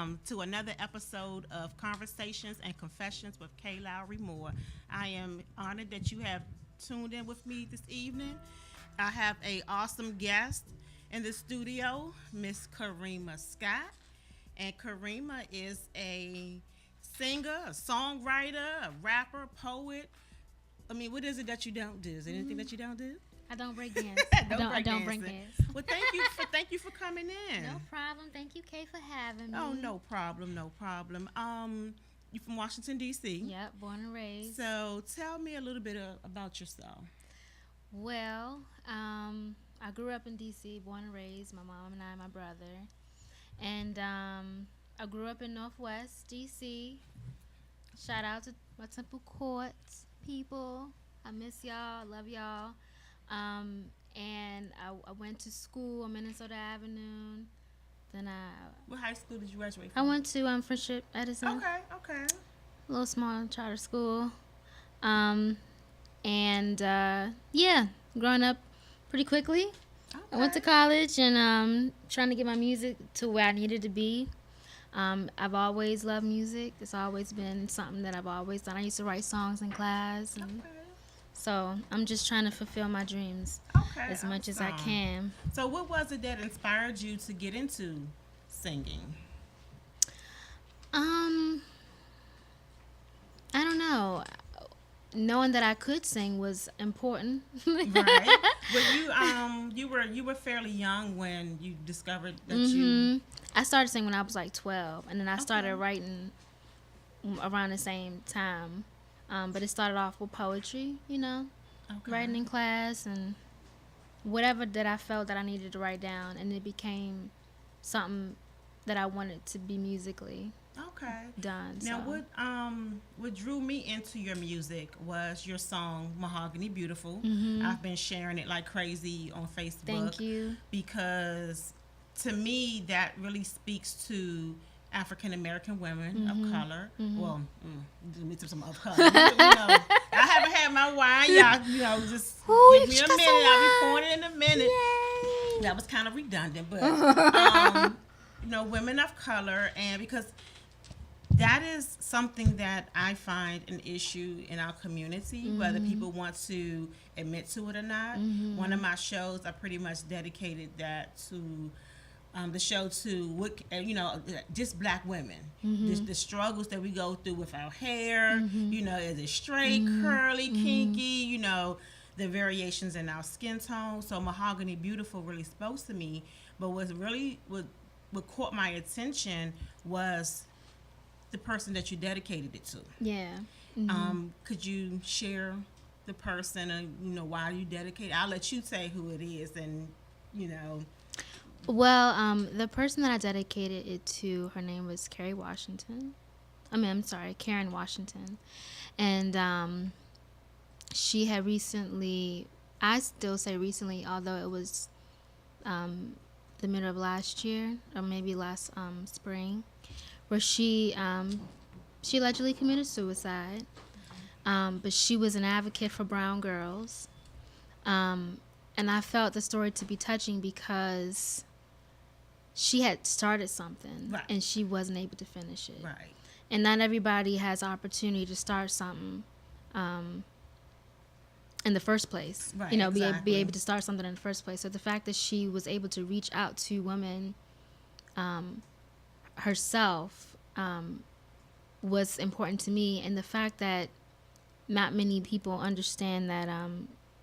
welcome to another episode of Conversations and Confessions with K. Lowry Moore. I am honored that you have tuned in with me this evening. I have a awesome guest in the studio, Miss Karima Scott. And Karima is a singer, a songwriter, a rapper, poet. I mean, what is it that you don't do? Is there anything that you don't do? I don't break dance. I don't break dance. Well, thank you for coming in. No problem. Thank you, Kay, for having me. Oh, no problem, no problem. You from Washington D.C. Yep, born and raised. So tell me a little bit about yourself. Well, I grew up in D.C., born and raised. My mom and I, my brother, and I grew up in Northwest D.C. Shout out to my Temple Court people. I miss y'all. I love y'all. And I went to school on Minnesota Avenue. Then What high school did you graduate I from? went to Friendship Edison. Okay. A little small charter school. Yeah, growing up pretty quickly. Okay. I went to college and trying to get my music to where I needed to be. I've always loved music. It's always been something that I've always done. I used to write songs in class, and so I'm just trying to fulfill my dreams as much as I can. So what was it that inspired you to get into singing? I don't know. Knowing that I could sing was important. Right. But you were fairly young when you discovered that you. I started singing when I was like 12, and then I started writing around the same time. But it started off with poetry, writing in class and whatever that I felt that I needed to write down, and it became something that I wanted to be musically done. Now, what drew me into your music was your song "Mahogany Beautiful." I've been sharing it like crazy on Facebook. Thank you. Because to me, that really speaks to African American women of color. Well, let me some of color. I haven't had my wine. Y'all, just give me a minute. I'll be pouring it in a minute. Yay. That was kind of redundant, but women of color, and because that is something that I find an issue in our community, whether people want to admit to it or not. One of my shows, I pretty much dedicated that to the show to what just black women, the struggles that we go through with our hair. Is it straight, curly, kinky? The variations in our skin tone. So Mahogany Beautiful really spoke to me. But what caught my attention was the person that you dedicated it to. Yeah. Could you share the person and why you dedicated? I'll let you say who it is, and Well, the person that I dedicated it to, her name was Karen Washington, and she had recently, I still say recently, although it was the middle of last year or maybe last spring, where she allegedly committed suicide. But she was an advocate for brown girls, and I felt the story to be touching because she had started something and she wasn't able to finish it. Right. And not everybody has opportunity to start something in the first place. Right, be able to start something in the first place. So the fact that she was able to reach out to women herself was important to me, and the fact that not many people understand that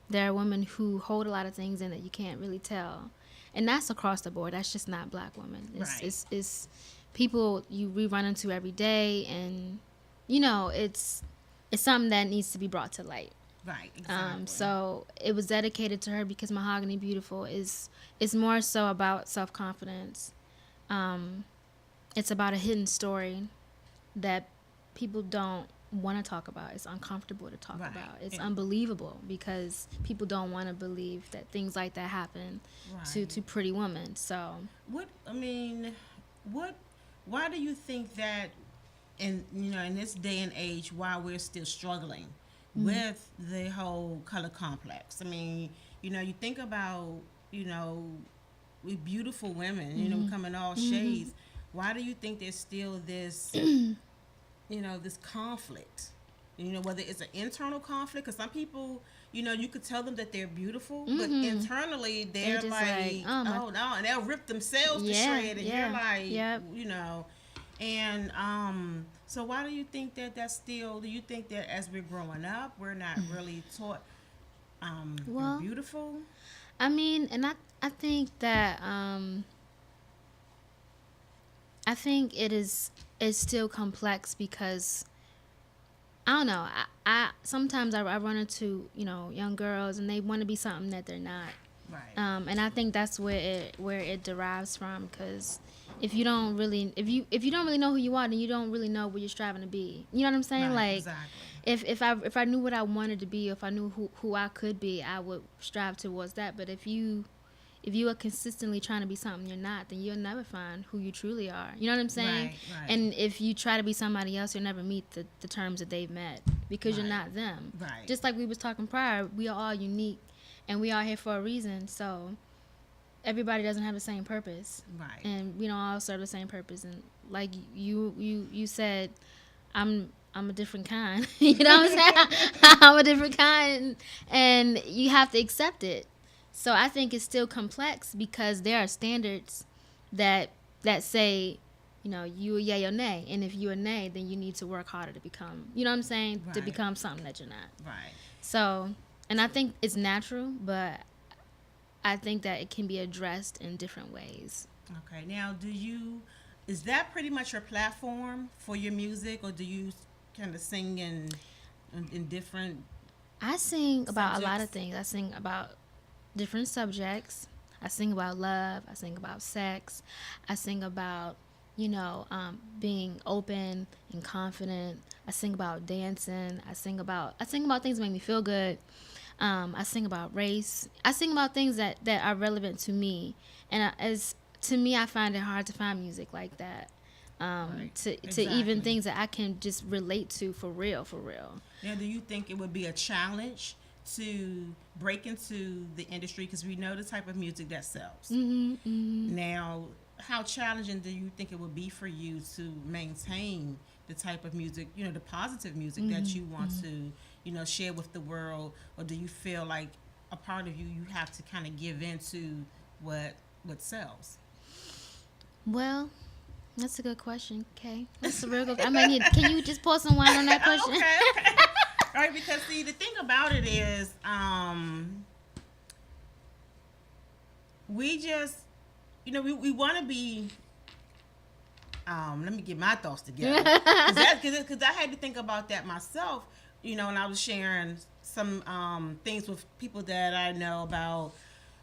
there are women who hold a lot of things in that you can't really tell. And that's across the board. That's just not black women. It's people we run into every day, and it's something that needs to be brought to light. Right. Exactly. So it was dedicated to her because Mahogany Beautiful is more so about self-confidence. It's about a hidden story that people don't want to talk about. It's uncomfortable to talk about. It's unbelievable because people don't want to believe that things like that happen to pretty women. So why do you think that in this day and age, why we're still struggling with the whole color complex? I mean, you think about, with beautiful women, we come in all shades. why do you think there's still this, this conflict? Whether it's an internal conflict, because some people, you could tell them that they're beautiful, but internally they're like, oh no, and they'll rip themselves to shred, and you're like, and so why do you think that that's still? Do you think that as we're growing up, we're not really taught you're beautiful? I mean, and I think that I think it's still complex because I don't know. I sometimes I run into young girls and they want to be something that they're not. Right. And I think that's where it derives from, because if you don't really know who you are, then you don't really know what you're striving to be. You know what I'm saying? Right, like exactly. if I knew what I wanted to be, if I knew who I could be, I would strive towards that. But if you are consistently trying to be something you're not, then you'll never find who you truly are. You know what I'm saying? Right. And if you try to be somebody else, you'll never meet the terms that they've met, because you're not them. Right. Just like we was talking prior, we are all unique, and we are here for a reason. So everybody doesn't have the same purpose. Right. And we don't all serve the same purpose. And like you said, I'm a different kind. You know what I'm saying? I'm a different kind, and you have to accept it. So I think it's still complex because there are standards that say, you a yay or nay. And if you a nay, then you need to work harder to become, you know what I'm saying? Right. To become something that you're not. Right. So, and I think it's natural, but I think that it can be addressed in different ways. Okay. Now, is that pretty much your platform for your music, or do you kind of sing in different I sing about subjects? A lot of things. I sing about different subjects. I sing about love. I sing about sex. I sing about, being open and confident. I sing about dancing. I sing about things that make me feel good. I sing about race. I sing about things that are relevant to me. And to me, I find it hard to find music like that. Right. To even things that I can just relate to for real. Now, do you think it would be a challenge to break into the industry, because we know the type of music that sells? Now, how challenging do you think it would be for you to maintain the type of music, the positive music that you want to, share with the world? Or do you feel like a part of you have to kind of give into what sells? Well, that's a good question, Kay. That's a real good. I might need. Can you just pour some wine on that question? Okay. All right, because see, the thing about it is, we just, we want to be. Let me get my thoughts together, because I had to think about that myself, and I was sharing some things with people that I know about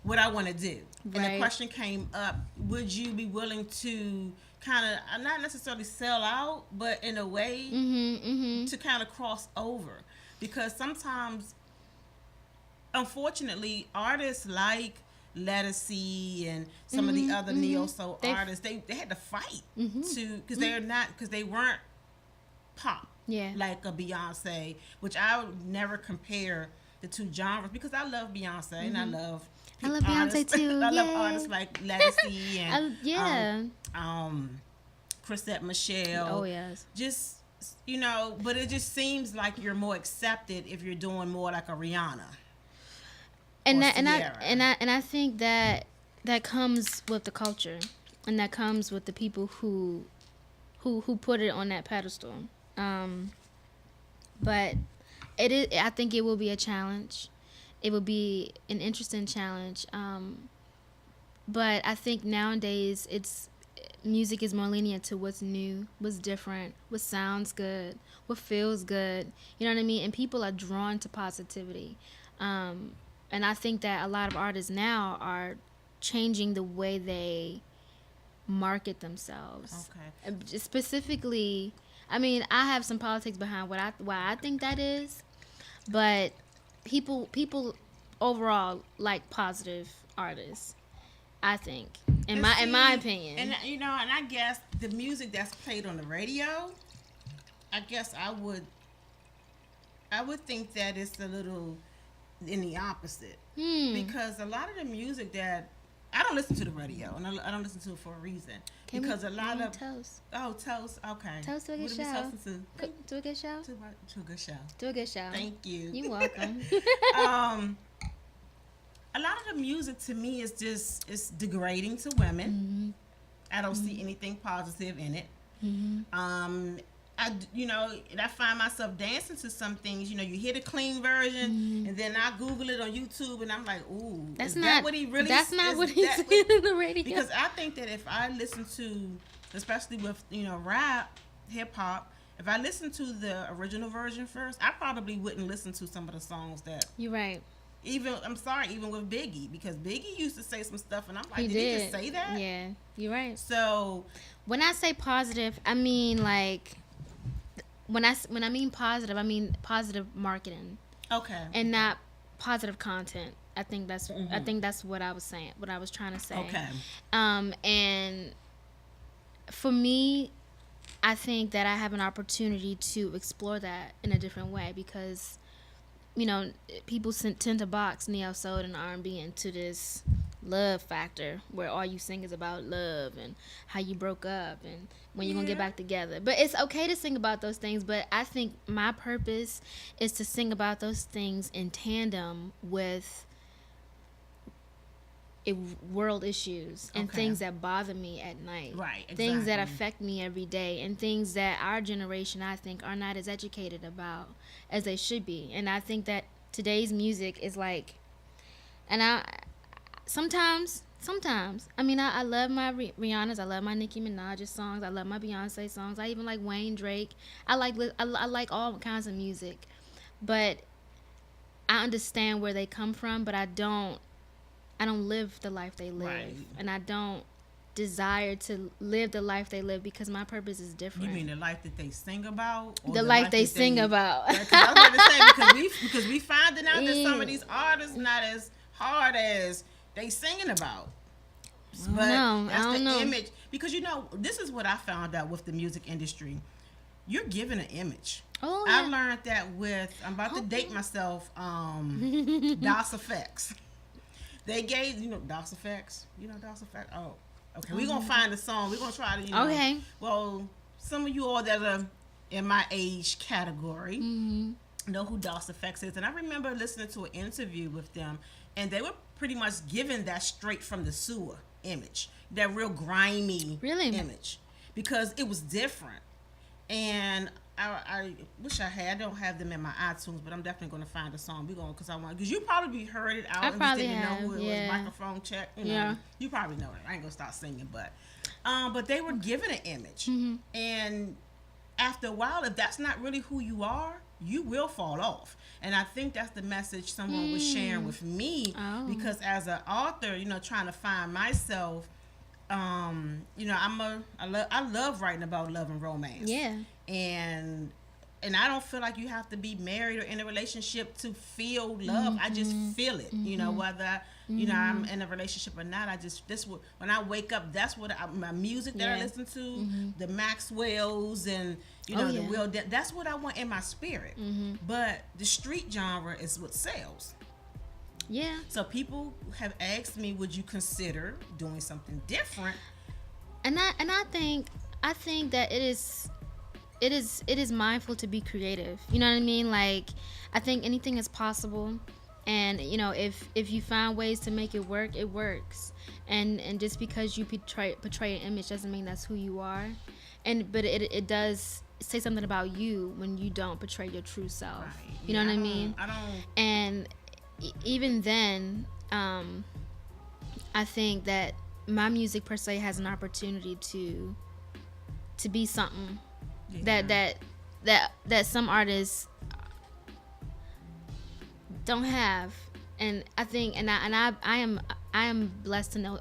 what I want to do, and the question came up: would you be willing to kind of not necessarily sell out, but in a way to kind of cross over? Because sometimes, unfortunately, artists like Lettucey and some of the other neo-soul artists, they had to fight because they weren't pop like a Beyonce, which I would never compare the two genres, because I love Beyonce and I love Beyonce too. I love artists like Lettucey and Chrisette Michelle. Oh yes. Just but it just seems like you're more accepted if you're doing more like a Rihanna. And I think that comes with the culture, and that comes with the people who put it on that pedestal. But it is. I think it will be a challenge. It will be an interesting challenge. But I think nowadays music is more lenient to what's new, what's different, what sounds good, what feels good. You know what I mean? And people are drawn to positivity. And I think that a lot of artists now are changing the way they market themselves. Okay. Specifically, I mean, I have some politics behind why I think that is, but people overall like positive artists, I think, in my opinion. And and I guess the music that's played on the radio, I guess I would think that it's a little in the opposite, because a lot of the music that I don't listen to the radio, and I don't listen to it for a reason. Because a lot of toast. Oh, toast. Okay. Toast to a good What are we show. toasting to? To a good show. To a good show. To a good show. Thank you. You're welcome. A lot of the music to me is just it's degrading to women. I don't see anything positive in it. And I find myself dancing to some things. You hear the clean version, and then I Google it on YouTube, and I'm like, ooh, That's is not that what he really? That's not is what he's that saying on the radio. Because I think that if I listen to, especially with rap, hip hop, if I listen to the original version first, I probably wouldn't listen to some of the songs that. You're right. Even with Biggie, because Biggie used to say some stuff, and I'm like, did did. he just say that? Yeah, you're right. So when I say positive, I mean like when I mean positive, I mean positive marketing. Okay. And not positive content. I think that's what I was saying, what I was trying to say. Okay. And for me, I think that I have an opportunity to explore that in a different way because people tend to box neo soul and R&B into this love factor where all you sing is about love and how you broke up and when you're gonna get back together. But it's okay to sing about those things, but I think my purpose is to sing about those things in tandem with world issues and things that bother me at night. Right, exactly. Things that affect me every day and things that our generation, I think, are not as educated about as they should be. And I think that today's music is like, and sometimes, I mean, I love my Rihanna's, I love my Nicki Minaj's songs, I love my Beyonce songs, I even like Wayne Drake. I like all kinds of music, but I understand where they come from, but I don't live the life they live. Right. And I don't desire to live the life they live because my purpose is different. You mean the life that they sing about? Or the life they sing about. Because I was going to say, because we finding out that some of these artists not as hard as they singing about. But that's the image. Because, this is what I found out with the music industry. You're given an image. Oh, I learned that I'm about to date myself, DOS Effects. They gave, DOS Effects. DOS Effects? Oh, okay. We're going to find a song. We're going to try to, Okay. Well, some of you all that are in my age category know who DOS Effects is. And I remember listening to an interview with them, and they were pretty much given that straight from the sewer image, that real grimy image, because it was different. And I wish I don't have them in my iTunes, but I'm definitely going to find a song. Because you probably heard it out. I and probably just didn't have, know who it was. Microphone check. You probably know it. I ain't going to start singing, but they were given an image. And after a while, if that's not really who you are, you will fall off. And I think that's the message someone was sharing with me, because as an author, trying to find myself, I love writing about love and romance. Yeah. And I don't feel like you have to be married or in a relationship to feel love. I just feel it, whether I'm in a relationship or not. When I wake up, that's what my music that I listen to, the Maxwells and the Will. That's what I want in my spirit. But the street genre is what sells. Yeah. So people have asked me, would you consider doing something different? And I think that it is mindful to be creative. You know what I mean? Like, I think anything is possible, and if you find ways to make it work, it works. And just because you portray an image doesn't mean that's who you are. But it does say something about you when you don't portray your true self. Right. You know what I mean? I don't. And even then, I think that my music per se has an opportunity to be something that some artists don't have. And I think, I am blessed to know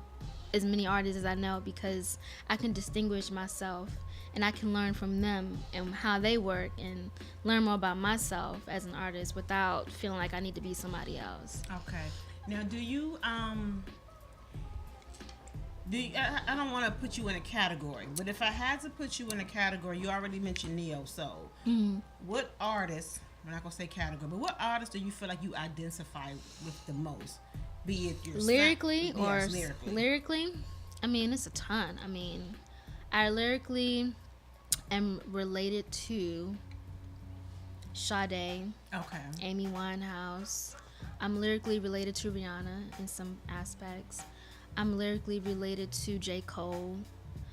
as many artists as I know, because I can distinguish myself and I can learn from them and how they work and learn more about myself as an artist without feeling like I need to be somebody else. Okay. Now, do you I don't want to put you in a category, but if I had to put you in a category, you already mentioned neo soul. What artists, I'm not going to say category, but what artists do you feel like you identify with the most? Be it your lyrically or yes, lyrically. I mean, it's a ton. I mean, I lyrically am related to Sade, Okay. Amy Winehouse. I'm lyrically related to Rihanna in some aspects. I'm lyrically related to J. Cole.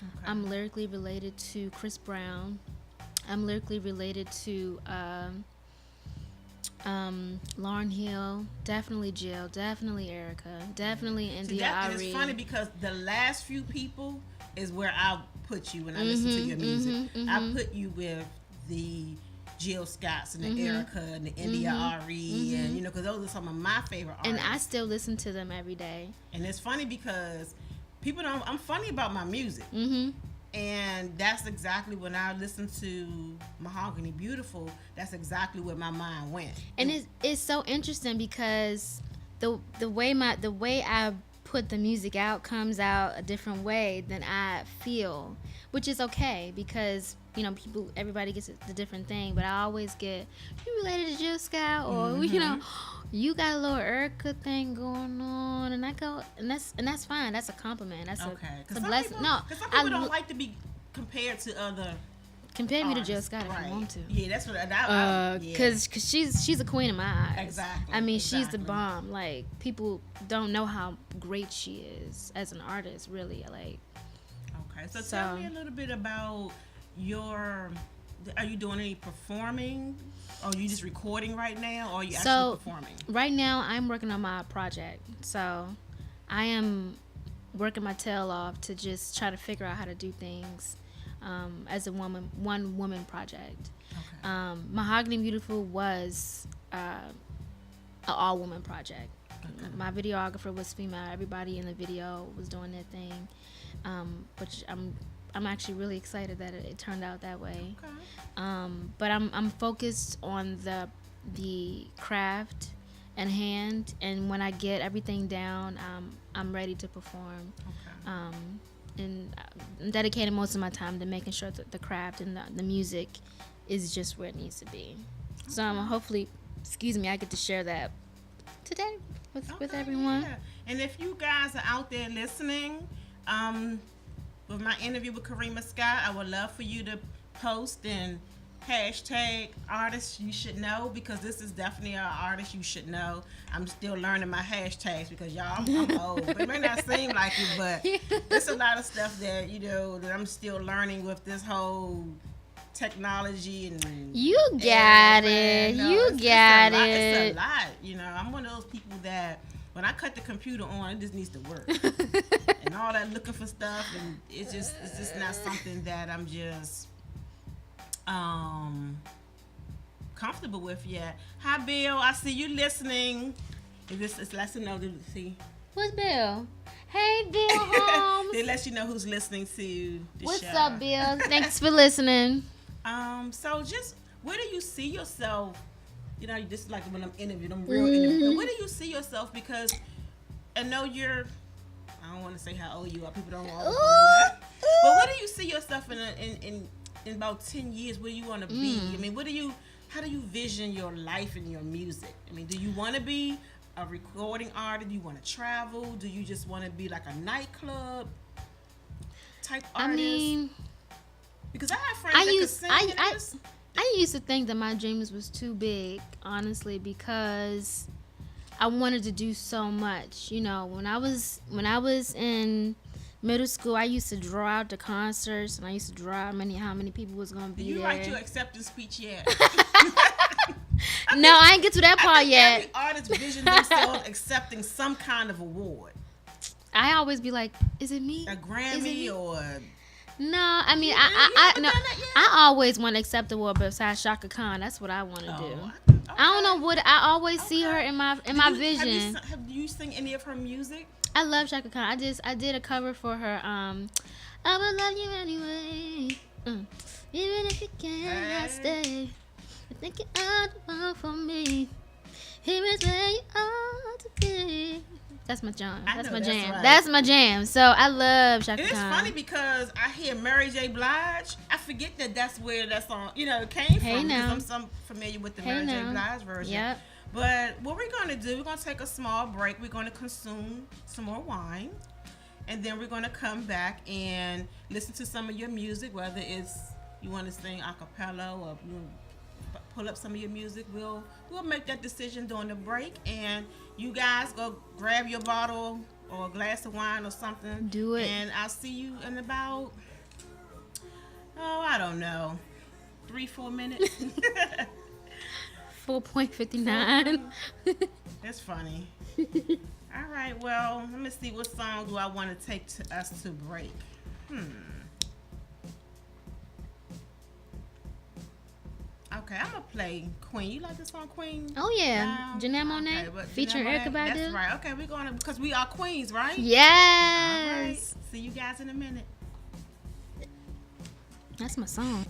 Okay. I'm lyrically related to Chris Brown. I'm lyrically related to Lauryn Hill, definitely Jill, definitely Erica, definitely India And Ari. it's funny because the last few people is where I put you when I listen to your music. I put you with the Jill Scotts and the Erica and the India Ari, and you know, because those are some of my favorite artists. And I still listen to them every day. And it's funny because people don't. I'm funny about my music. And that's exactly when I listened to Mahogany Beautiful, that's exactly where my mind went. And it's so interesting because the way I put the music out comes out a different way than I feel, which is okay because, you know, everybody gets the different thing, but I always get, you related to Jill Scott, or you know, you got a little Erica thing going on, and I go, and that's fine. That's a compliment. That's okay. It's a blessing. No, because some people don't like to be compared to other. Compare me to artists. Jill Scott if you want to. Yeah, that's what Cause she's a queen in my eyes. Exactly. I mean, she's the bomb. Like, people don't know how great she is as an artist. Really, like. Okay, so tell me a little bit about are you doing any performing? Or are you just recording right now? Or are you actually performing? Right now, I'm working on my project. So I am working my tail off to just try to figure out how to do things as a one woman project. Okay. Mahogany Beautiful was an all woman project. Okay. My videographer was female. Everybody in the video was doing their thing, which I'm actually really excited that it turned out that way. Okay. But I'm focused on the craft and hand, and when I get everything down, I'm ready to perform. Okay. And I'm dedicating most of my time to making sure that the craft and the music is just where it needs to be. Okay. So hopefully, I get to share that today with everyone. Yeah. And if you guys are out there listening, with my interview with Karima Scott, I would love for you to post and hashtag artists you should know, because this is definitely an artist you should know. I'm still learning my hashtags because y'all, I'm old. But it may not seem like it, but there's a lot of stuff that, you know, that I'm still learning with this whole technology and you got it. It's a lot. You know, I'm one of those people that when I cut the computer on, it just needs to work. And all that looking for stuff, and it's just not something that I'm just comfortable with yet. Hi, Bill. I see you listening. It's lets you know to see. What's Bill? Hey, Bill Holmes. They let you know who's listening to the What's show. What's up, Bill? Thanks for listening. So just where do you see yourself? You know, just like when I'm interviewed, I'm real interviewed. Where do you see yourself? Because I know I don't want to say how old you are. People don't want to know that. But where do you see yourself in about 10 years? Where do you want to be? I mean, how do you vision your life and your music? I mean, do you want to be a recording artist? Do you want to travel? Do you just want to be like a nightclub type artist? I mean, because I have friends that can sing. I used to think that my dreams was too big, honestly, because I wanted to do so much. You know, when I was in middle school, I used to draw out the concerts, and I used to draw out how many people was gonna be there. You write your acceptance speech yet? I ain't get to that part yet. Every artist vision themselves accepting some kind of award. I always be like, is it me? A Grammy or... No, I mean, I always want to accept the award besides Shaka Khan. That's what I want to do. Okay. I don't know what I always see her in my vision. Have you sing any of her music? I love Shaka Khan. I did a cover for her. I will love you anyway, even if you cannot stay. I think you are the one for me. Here is where you ought to be. That's my jam. That's my jam. Right. That's my jam. So I love Shaka Khan. It's funny because I hear Mary J. Blige. I forget that's where that song, came from. Now. Because I'm familiar with the Mary J. Blige version. Yep. But what we're going to do, we're going to take a small break. We're going to consume some more wine. And then we're going to come back and listen to some of your music, whether it's you want to sing a cappella or you pull up some of your music. We'll make that decision during the break. And you guys go grab your bottle or a glass of wine or something. Do it. And I'll see you in about, oh, I don't know, 3-4 minutes. 4.59. That's funny. All right, well, let me see, what song do I want to take to us to break? Okay, I'm gonna play Queen. You like this song, Queen? Oh yeah, Janelle Monáe but featuring Janelle Erykah Monáe, Badu. That's right. Okay, we're gonna, because we are queens, right? All right. Yes, See you guys in a minute. that's my song.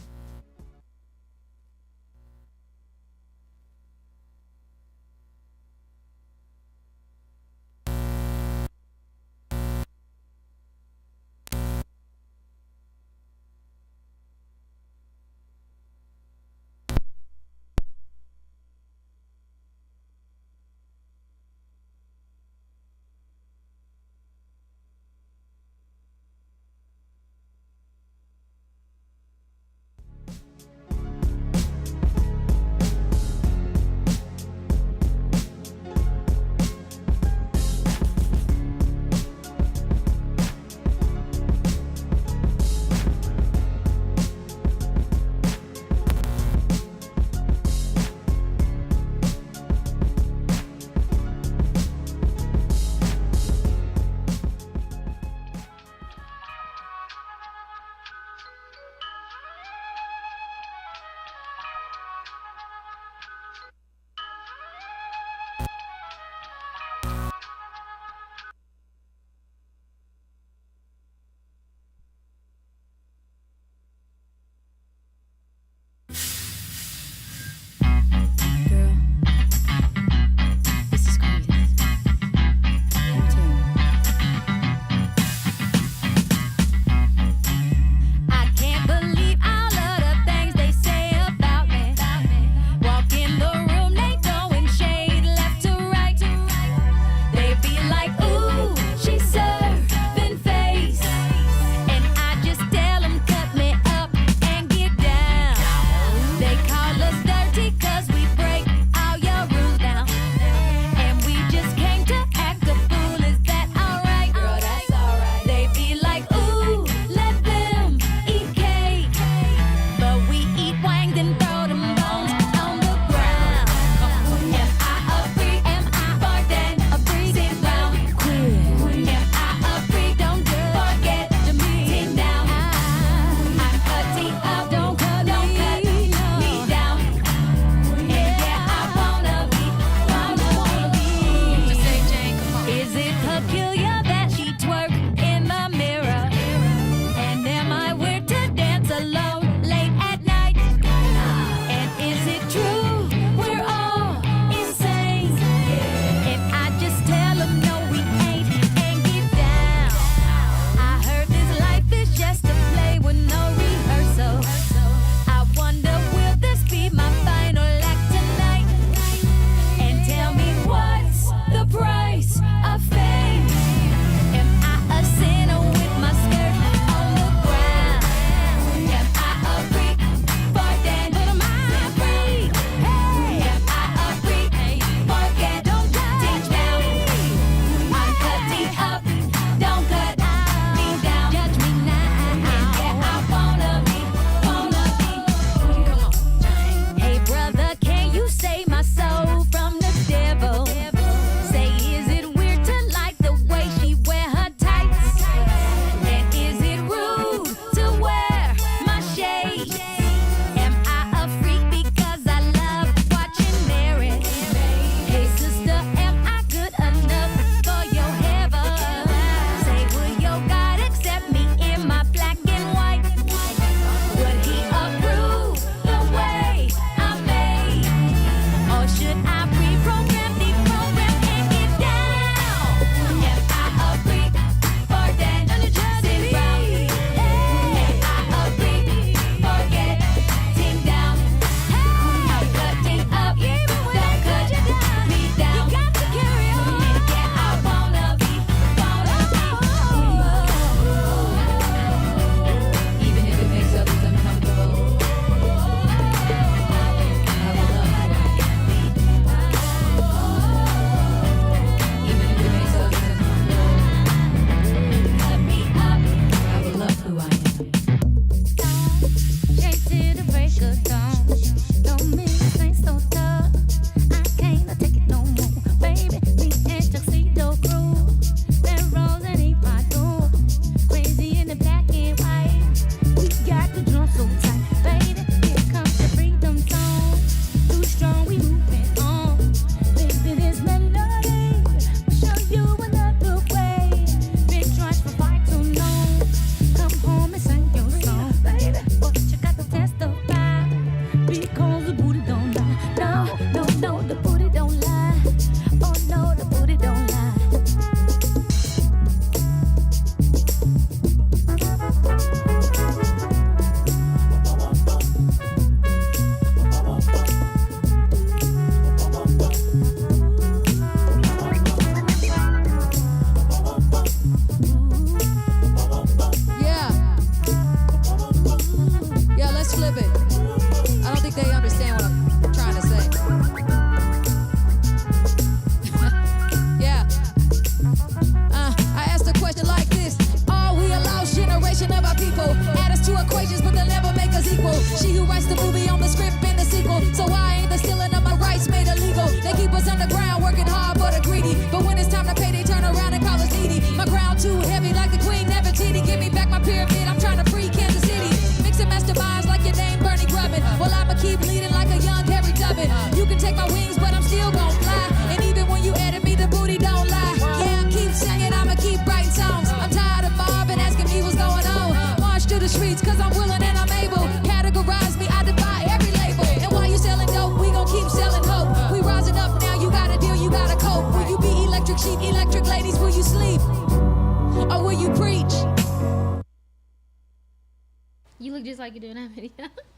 look just like you do in that video.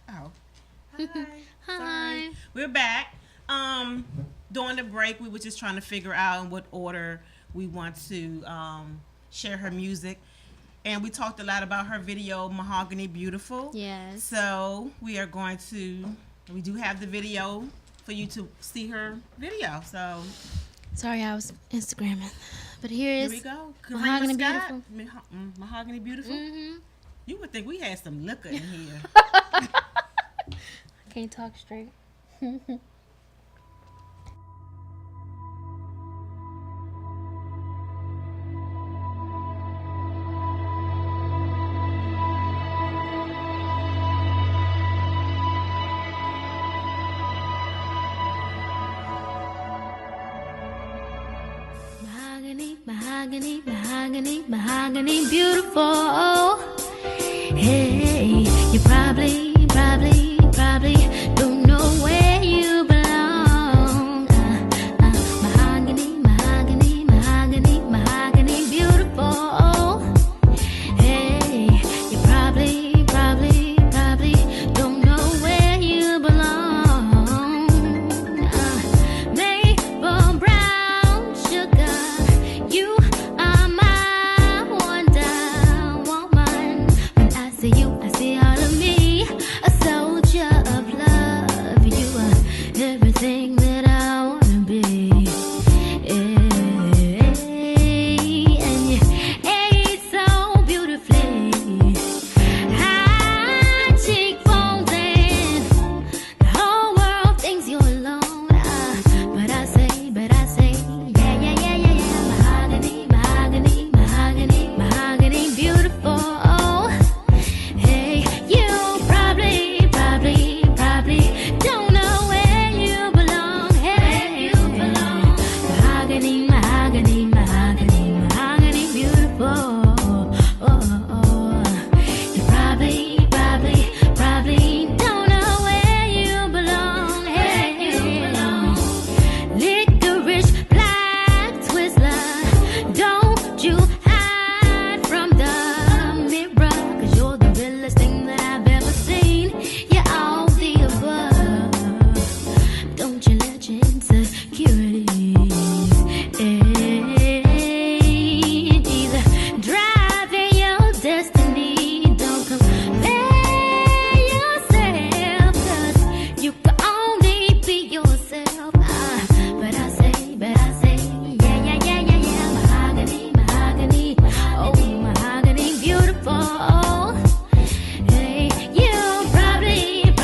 Oh. Hi. Hi. Sorry. We're back. During the break, we were just trying to figure out in what order we want to share her music. And we talked a lot about her video, Mahogany Beautiful. Yes. So we do have the video for you to see her video. So sorry, I was Instagramming. But here we go. Mahogany Karima Scott. Beautiful. Mahogany Beautiful. Mm-hmm. You would think we had some liquor in here. I can't talk straight. Mahogany, mahogany, mahogany, beautiful. Hey, you probably don't know where you belong. Mahogany, mahogany, mahogany, mahogany, beautiful. Hey, you probably don't know where you belong. Maple brown sugar, you are my wonder woman. When I see you, I see all of me, a soldier of love. You are everything that I wanna be. And you ate so beautifully. High cheekbones and the whole world thinks you're alone. But I say, yeah. Mahogany, mahogany, mahogany, mahogany, beautiful. Hey, you probably don't know where you belong. Hey, mahogany, mahogany, mahogany, mahogany, beautiful. You probably don't know where you belong. Hey, licorice black Twizzler, don't you hide from the mirror, 'cause you're the realest thing that I've ever seen. You're all the above. Don't you let your insecurities either driving your destiny. Don't compare yourself, 'cause you can only be yourself. But I say, yeah. Mahogany, mahogany, oh, mahogany, beautiful. Hey, you probably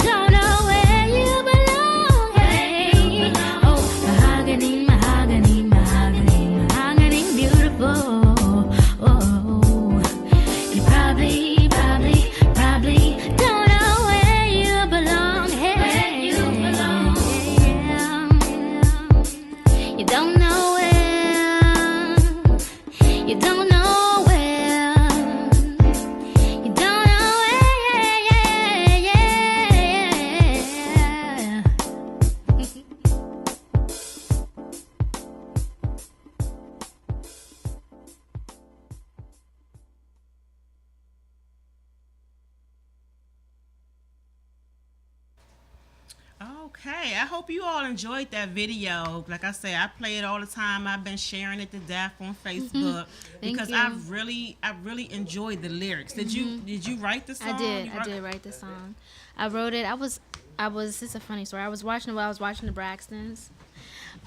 don't know where you belong. Hey, oh, mahogany, mahogany, mahogany, mahogany, beautiful. Oh, you probably don't know where you belong. Hey, you don't know where. You don't know where. You don't know where. Yeah. Okay, I hope you all enjoyed that video. Like I say, I play it all the time. I've been sharing it to death on Facebook because you. I really enjoyed the lyrics. Did you write the song? I did write the song. I wrote it. I was. It's a funny story. I was watching the Braxtons,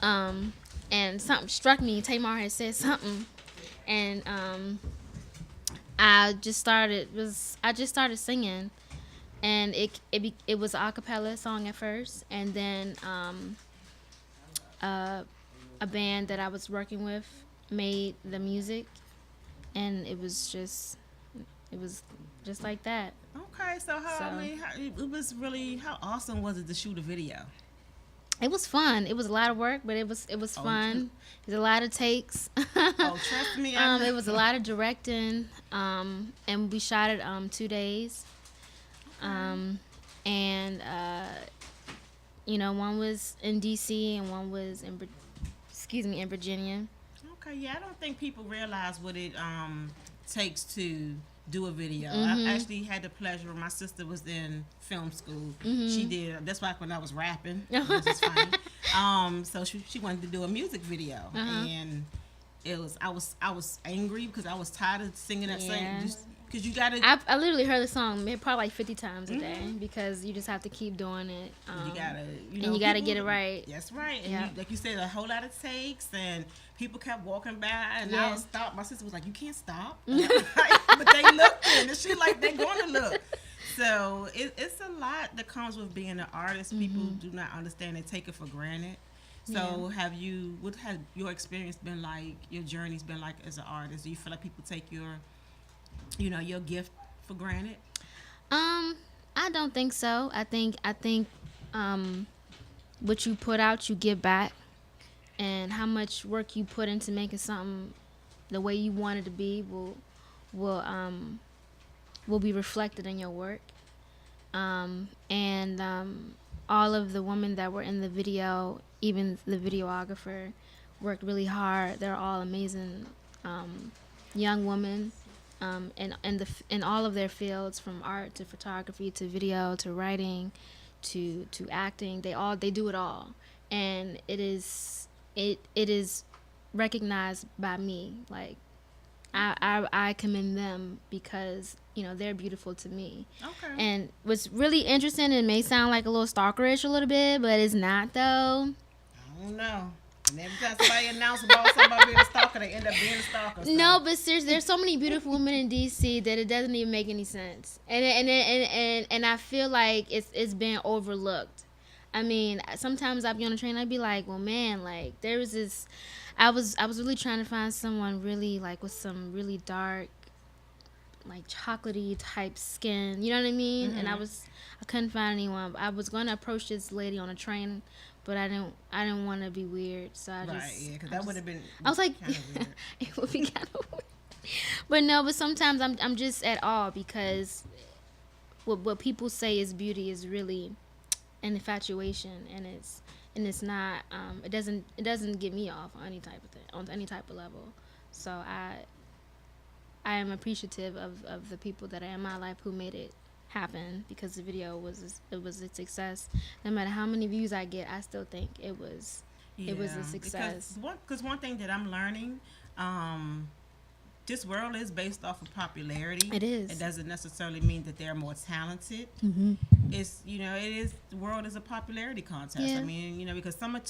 and something struck me. Tamar had said something, and I just started singing, and it was an a cappella song at first, and then a band that I was working with made the music, and it was just like that. Okay, so how awesome was it to shoot a video? It was fun. It was a lot of work, but it was fun. There's a lot of takes. Oh, trust me. It was a lot of directing, and we shot it 2 days. And one was in DC and one was in Virginia. Okay, yeah, I don't think people realize what it takes to do a video. Mm-hmm. I actually had the pleasure. My sister was in film school. Mm-hmm. She did. That's back when I was rapping. Which is funny. So she wanted to do a music video, and I was angry because I was tired of singing that song. Because you gotta. I literally heard the song probably like 50 times a day because you just have to keep doing it. You gotta, and you gotta get it right. That's right. And like you said, a whole lot of takes, and people kept walking by, and I would stop. My sister was like, "You can't stop," and I was like, but they looked, and she like they're going to look. So it's a lot that comes with being an artist. People do not understand and take it for granted. So what have your experience been like? Your journey's been like as an artist? Do you feel like people take your gift for granted? I don't think so. I think what you put out, you give back, and how much work you put into making something the way you want it to be will be reflected in your work. And all of the women that were in the video, even the videographer, worked really hard. They're all amazing young women. In all of their fields, from art to photography to video to writing to acting, they do it all, and it is recognized by me. Like I commend them because they're beautiful to me. Okay. And what's really interesting, it may sound like a little stalkerish a little bit, but it's not though. I don't know. And every time somebody announces about somebody being a stalker, they end up being a stalker. So. No, but seriously, there's so many beautiful women in DC that it doesn't even make any sense, and I feel like it's been overlooked. I mean, sometimes I'll be on the train, I'd be like, well, man, like there was this. I was really trying to find someone really like with some really dark, like chocolatey type skin. You know what I mean? And I couldn't find anyone. I was going to approach this lady on a train. But I didn't want to be weird, so I because that would have been. I was like, kind of weird. It would be kind of weird. But no, but sometimes I'm just at awe because what people say is beauty is really an infatuation, and it's not. It doesn't get me off on any type of thing, on any type of level. So I am appreciative of the people that are in my life who made it happen, because the video was a success. No matter how many views I get, I still think it was a success. Because one thing that I'm learning, this world is based off of popularity. It is. It doesn't necessarily mean that they're more talented. Mm-hmm. It's it is, the world is a popularity contest. Yeah. I mean, because some of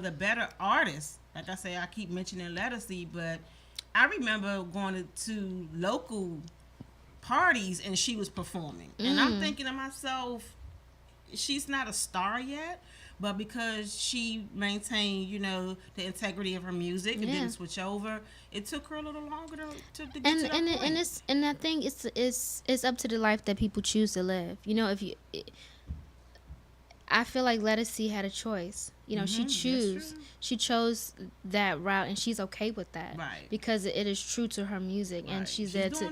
the better artists, like I say, I keep mentioning Lettucey, but I remember going to local parties and she was performing, and I'm thinking to myself, she's not a star yet, but because she maintained the integrity of her music and didn't switch over, it took her a little longer to get to that point. And I think it's up to the life that people choose to live. I feel like Lettucey had a choice. She chose that route, and she's okay with that, right? Because it is true to her music, and she's there to,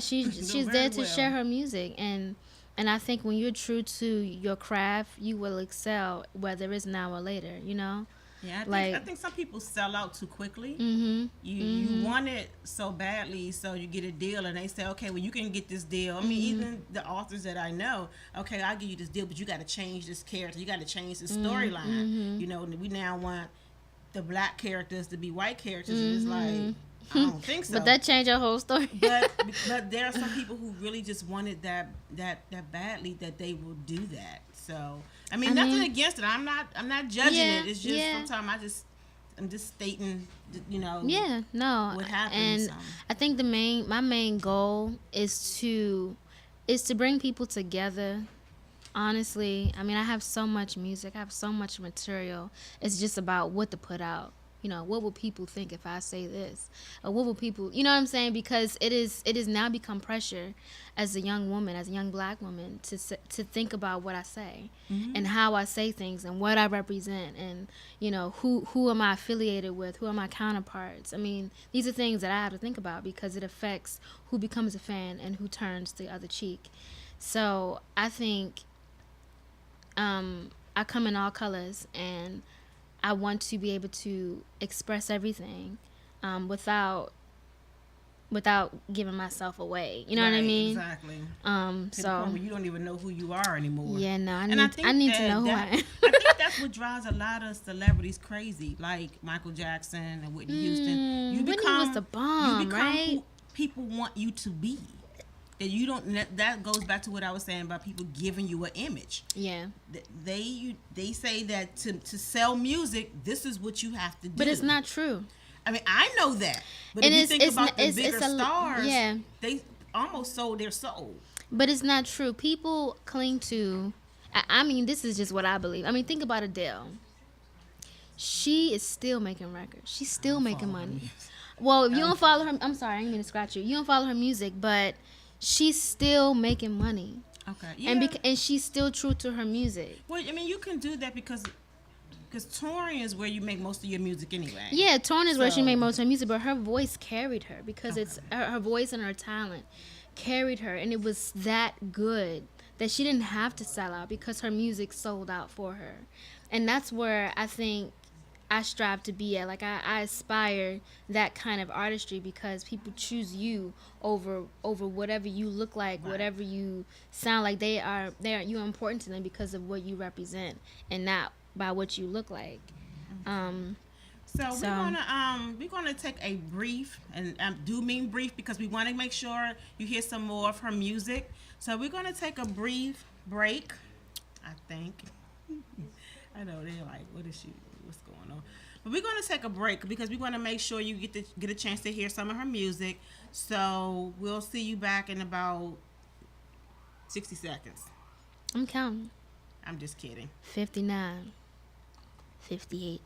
she's there to share her music, and I think when you're true to your craft, you will excel whether it's now or later. Yeah, I think some people sell out too quickly. You want it so badly, so you get a deal, and they say, okay, well, you can get this deal. I mean, even the authors that I know, okay, I'll give you this deal, but you got to change this character. You got to change this storyline. We now want the black characters to be white characters, and it's like, I don't think so. But that changed your whole story. but there are some people who really just wanted that badly that they will do that. So I mean, nothing against it. I'm not judging it. It's just sometimes I'm just stating, what happens. And I think my main goal is to bring people together. Honestly, I mean, I have so much music, I have so much material. It's just about what to put out. What will people think if I say this? Or what will people, you know what I'm saying? Because it is now become pressure as a young woman, as a young black woman, to think about what I say and how I say things and what I represent and, who am I affiliated with? Who are my counterparts? I mean, these are things that I have to think about because it affects who becomes a fan and who turns the other cheek. So I think I come in all colors, and I want to be able to express everything without without giving myself away. You know what I Right, mean? Exactly. To the So point where you don't even know who you are anymore. yeah, no, And I need to know who I am. I think that's what drives a lot of celebrities crazy, like Michael Jackson and Whitney Houston. Whitney was the bomb, you become right? who people want you to be. And you don't. That goes back to what I was saying about people giving you an image. Yeah. They say that to sell music, this is what you have to do. But it's not true. I mean, I know that. But And if you think about the it's bigger stars, yeah. they almost sold their soul. But it's not true. People cling to. I mean, this is just what I believe. I mean, think about Adele. She is still making records. She's still making money. Well, if you don't follow her, I'm sorry, I didn't mean to scratch you. You don't follow her music, but she's still making money. Okay. Yeah. And she's still true to her music. Well, I mean, you can do that because touring is where you make most of your music anyway. Yeah, touring is where she made most of her music, but her voice carried her because it's her voice and her talent carried her, and it was that good that she didn't have to sell out because her music sold out for her. And that's where I think I strive to be at. Like I aspire that kind of artistry because people choose you over whatever you look like, right. Whatever you sound like. You're important to them because of what you represent and not by what you look like. So we're gonna take a brief, and do mean brief because we want to make sure you hear some more of her music. So we're gonna take a brief break. I think. I know they're like, what's going on? But we're gonna take a break because we want to make sure you get a chance to hear some of her music. So we'll see you back in about 60 seconds. I'm counting. I'm just kidding. 59. 58.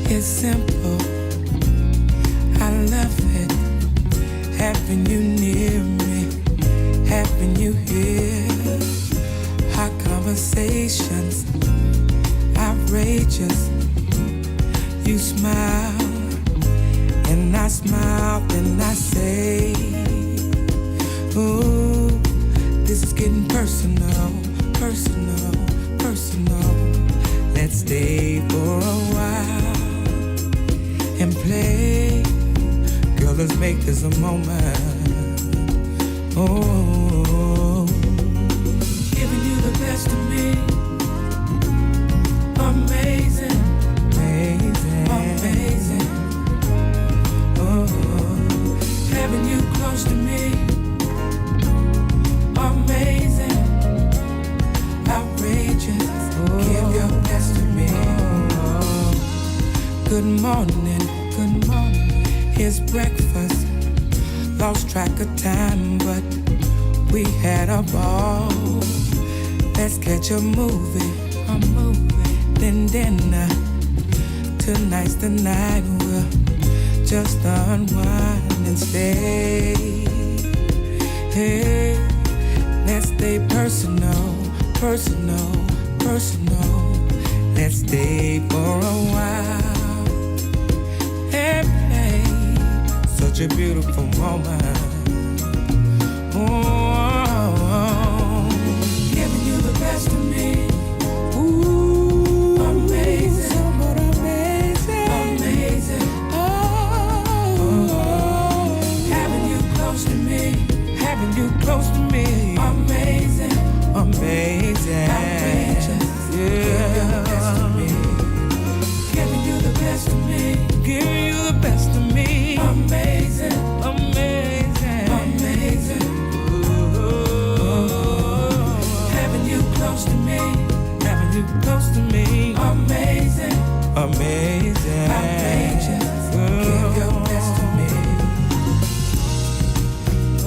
It's simple, I love it, having you near me, having you here, hot conversations, outrageous, you smile, and I smile, and I say, ooh, this is getting personal, personal, personal, let's stay for a while and play. Girl, let's make this a moment. Oh, giving you the best of me. Amazing, amazing, amazing. Oh, having you close to me. Amazing, outrageous. Give your best to me. Good morning, good morning. Here's breakfast. Lost track of time, but we had a ball. Let's catch a movie, then dinner. Tonight's the night we'll just unwind and stay. Hey, let's stay personal, personal, personal. Let's stay for a while. Such a beautiful moment. Oh, giving you the best of me. Ooh, amazing, somewhat amazing, amazing. Oh, having you close to me, having you close to me. Amazing, amazing, outrageous. Yeah, giving you the best of me, giving you the best of me. Amazing, amazing, amazing. Ooh, having you close to me, having you close to me. Amazing, amazing, outrageous. Give your best to me. Oh,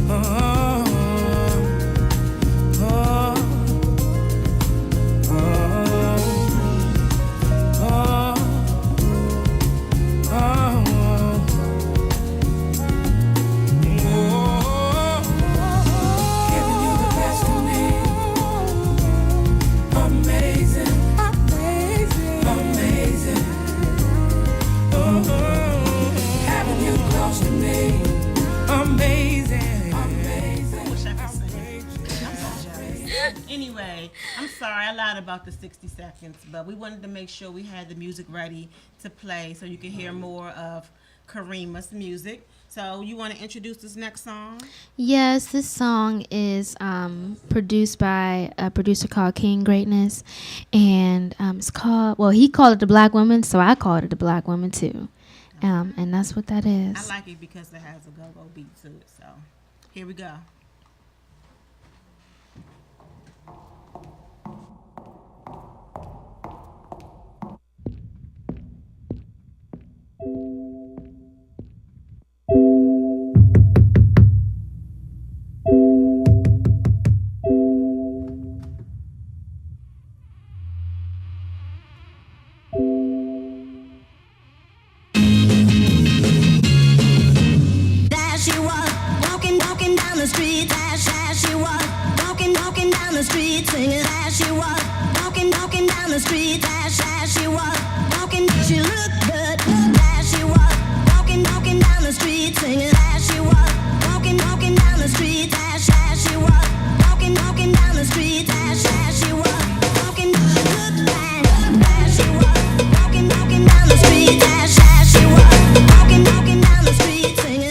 oh, oh, oh, oh. Giving you the best of me. Amazing, Anyway, I'm sorry I lied about the 60 seconds, but we wanted to make sure we had the music ready to play so you can hear more of Karima's music. So you want to introduce this next song? Yes, this song is produced by a producer called King Greatness, and it's called. Well, he called it the Black Woman, so I called it the Black Woman too, and that's what that is. I like it because it has a go-go beat to it. So here we go. There she was, walking down the street. There she was, walking down the street, singing. There she was, walking down the street. There she was, walking. She looked good. There she was, walking down the street, singing. There she was, walking down the street. There she was, walking down the street. There she was, walking. She looked fine. There she was, walking down the street. There she was, walking down the street, singing.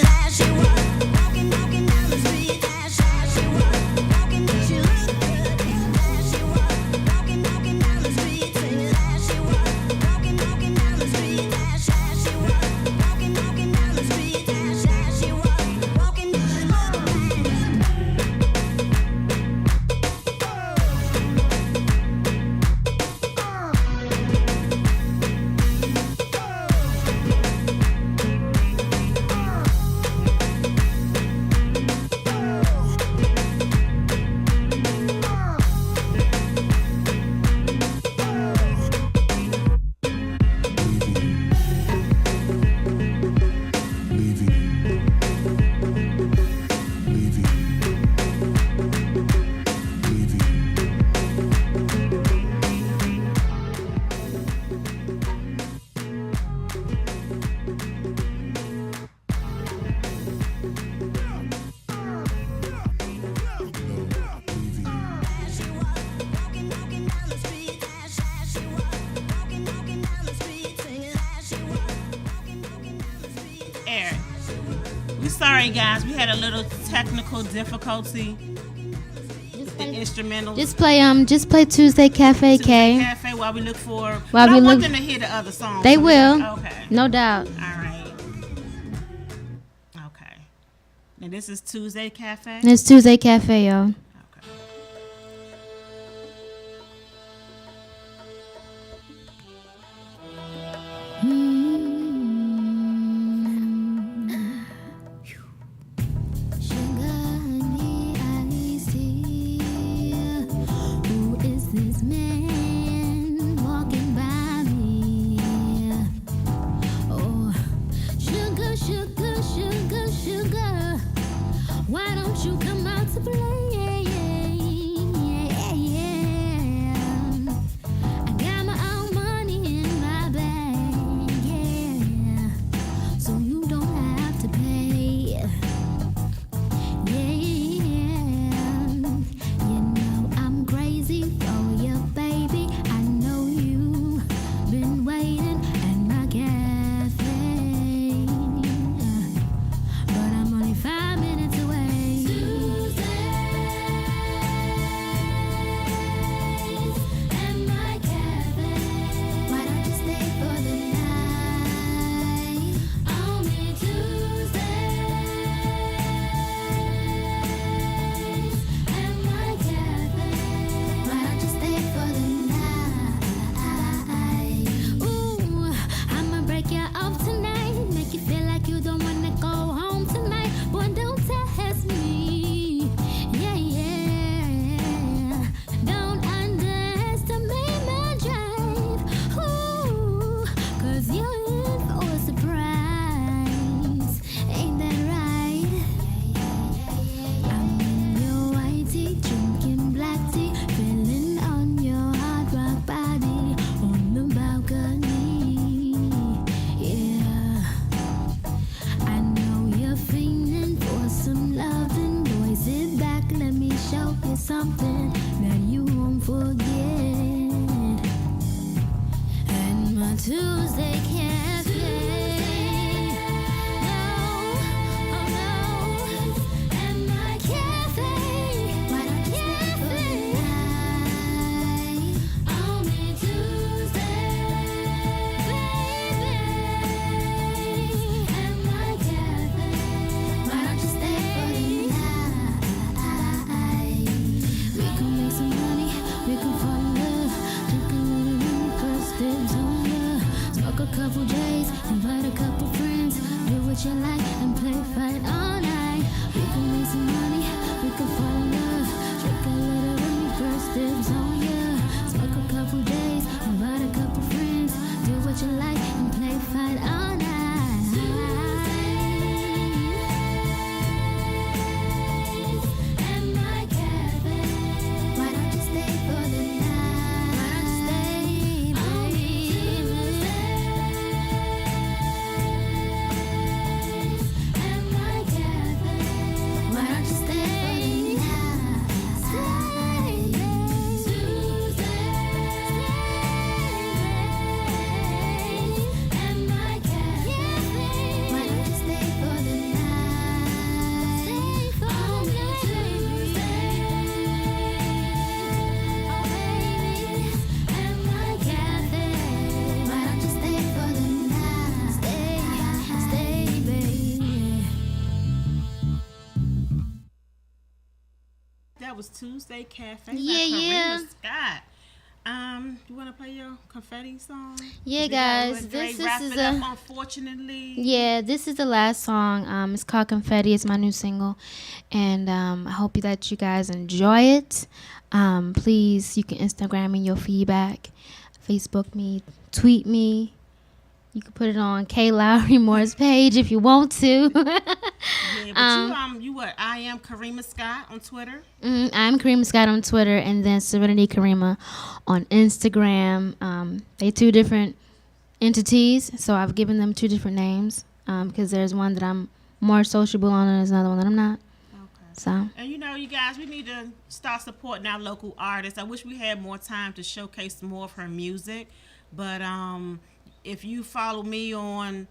Sorry, guys, we had a little technical difficulty. The instrumental. Just play Tuesday Cafe, K. Cafe while we look for. While I we want look, them to hear the other songs. They will. Okay. No doubt. All right. Okay. Now this is Tuesday Cafe. It's Tuesday Cafe, y'all. Okay. Why don't you come out to play? forget. And my Tuesday cafe. No, oh no. And my cafe. Why don't you stay for the night? Only Tuesday, baby. And my cafe. Why don't you stay for the night? We can make some money, we can fall in love. Drink a little rum, first dibs on ya. Smoke a couple J's, invite a couple friends. Do what you like and play fight all night. We can make some money, we can fall in love. Drink a little rum, first dibs on ya. Smoke a couple J's, invite a couple friends. Do what you like and play fight all night. And my cafe. Why don't you stay for the night? Why don't you stay, baby? And my cafe. Why don't you stay for the night? Stay, Tuesday. And my cafe. Why don't you stay for the night? Stay for the Tuesday. Oh baby, and my cafe. Why don't you stay for the night? Stay, baby. That was Tuesday Cafe by Yeah, yeah. Karima Scott. You want to play your confetti song? Yeah, We gotta guys, let Dre this wrap is it up, a unfortunately. yeah. This is the last song. It's called Confetti. It's my new single, and I hope that you guys enjoy it. Please, you can Instagram me your feedback, Facebook me, tweet me. You can put it on K Lowery Moore's page if you want to. Yeah, but you what? I am Karima Scott on Twitter. I'm Karima Scott on Twitter, and then Serenity Karima on Instagram. They two different entities, so I've given them two different names because there's one that I'm more sociable on, and there's another one that I'm not. Okay. So And you know, you guys, we need to start supporting our local artists. I wish we had more time to showcase more of her music, but if you follow me on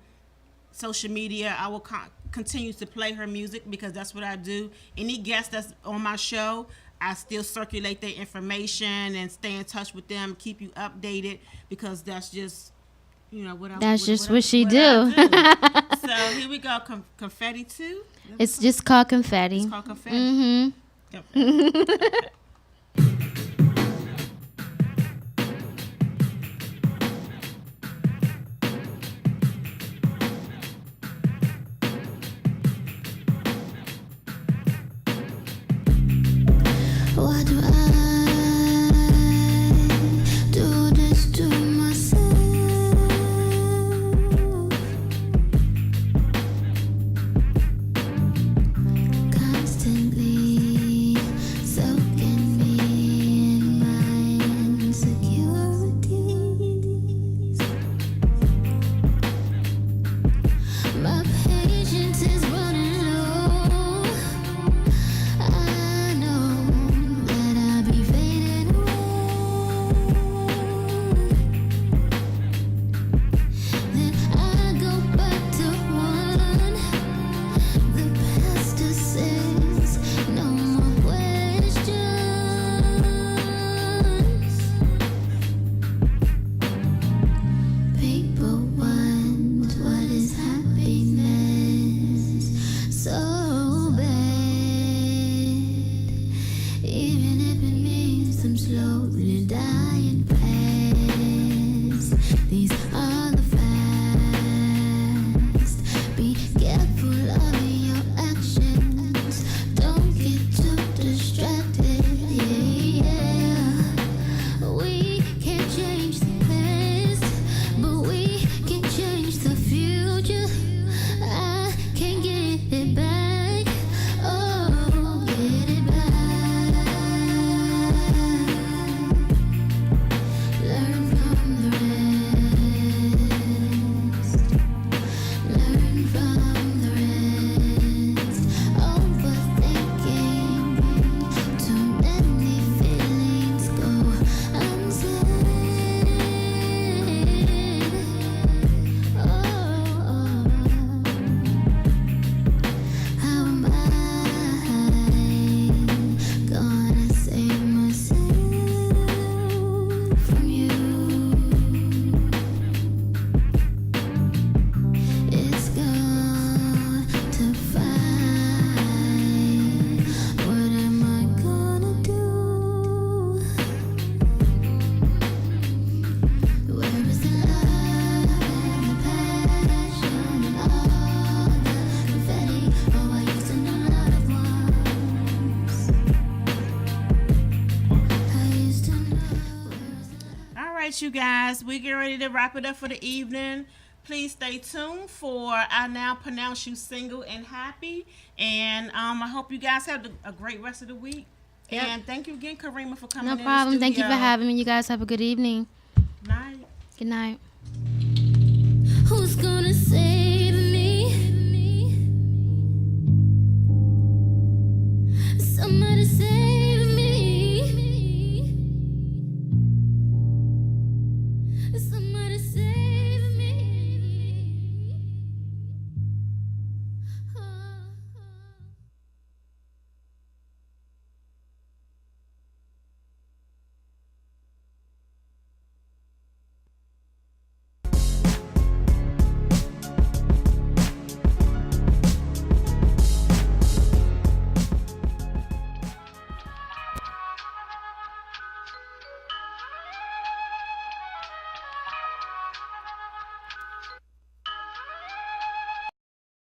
social media, I will continue to play her music because that's what I do. Any guest that's on my show, I still circulate their information and stay in touch with them, keep you updated because that's just, you know, what I that's just what she I do. So here we go, Confetti 2. It's just called Confetti. It's called Confetti. Mm-hmm. Confetti. Why do I do this to myself? Constantly soaking me in my insecurities. My patience is running low. I know that I'll be fading away. Then I go back to one. The pastor says no more questions. People want what is happiness so bad, even if it means I'm slowly dying fast. These are the facts. Be careful of your actions. Don't get too distracted. Yeah. We can't change the past, but we can change the future. I can't get it back. Oh, get it back. Learn from the rest. right, you guys, we get ready to wrap it up for the evening. Please stay tuned for I Now Pronounce You Single and Happy. And I hope you guys have a great rest of the week. Yep. And thank you again, Karima, for coming in. No problem. The Thank you for studio. having me. You guys have a good evening. Night. Good night. Who's gonna save me? Somebody say